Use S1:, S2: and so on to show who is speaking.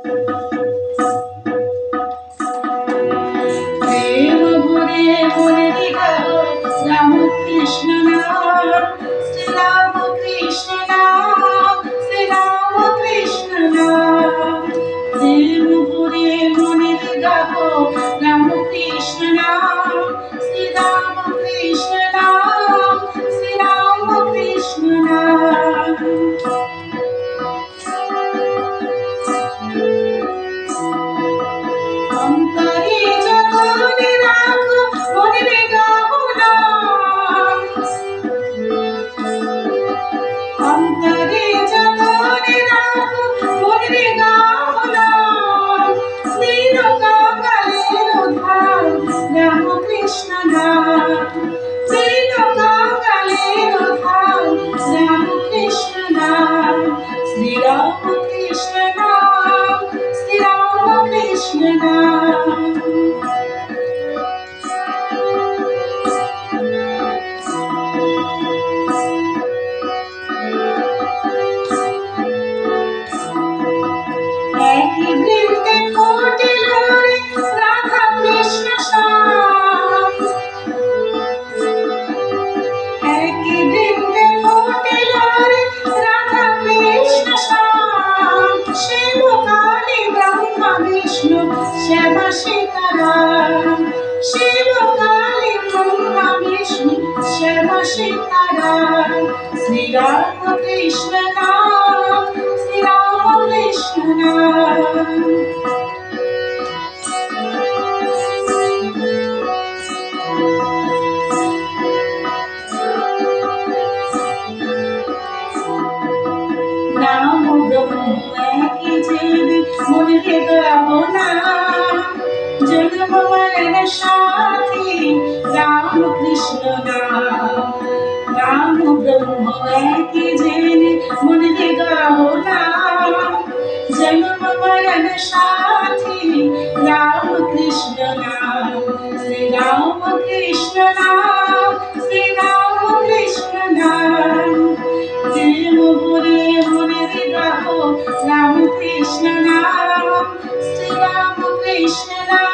S1: প্রেম ভরে মনের গাও রাম কৃষ্ণ নাম, শ্রী রাম কৃষ্ণ নাম, শ্রী রাম কৃষ্ণ নাম। প্রেম ভরে মনের গাও রাম কৃষ্ণ নাম, শ্রী রাম কৃষ্ণ নাম, শ্রী রাম কৃষ্ণ নাম। অন্তরে যখন রাখো মনের গাও নাম, অন্তরে যখন রাখো মনের গাও নাম, শ্রীলোকাকালের ধাম রাম কৃষ্ণ নাম, শ্রীলোকাকালের ধাম রাম কৃষ্ণ নাম। শ্রী রাম কৃষ্ণ নাম, শ্রী রাম কৃষ্ণ নাম। একই বৃন্দে ফুটিল রে রাধা কৃষ্ণ শ্যাম, একই বৃন্দে ফুটিল রে রাধা কৃষ্ণ শ্যাম। শিব কালী ব্রহ্মা বিষ্ণু শ্যামা সীতারাম, শিব কালী ব্রহ্মা বিষ্ণু শ্যামা সীতারাম। শ্রী রাম কৃষ্ণ নাম, শ্রী রাম কৃষ্ণ নাম। নাম ব্রহ্ম একই জেনে মনে গাও নাম, জন্ম মরণ সাথী রাম কৃষ্ণ নাম। নাম ব্রহ্ম একই জেনে মনে গাও নাম, জন্ম মরণ সাথী রাম কৃষ্ণ নাম। শ্রী রাম কৃষ্ণ নাম, শ্রী রাম কৃষ্ণ নাম। প্রেম ভরে মনের গাও রাম কৃষ্ণ নাম, শ্রী রাম কৃষ্ণ নাম।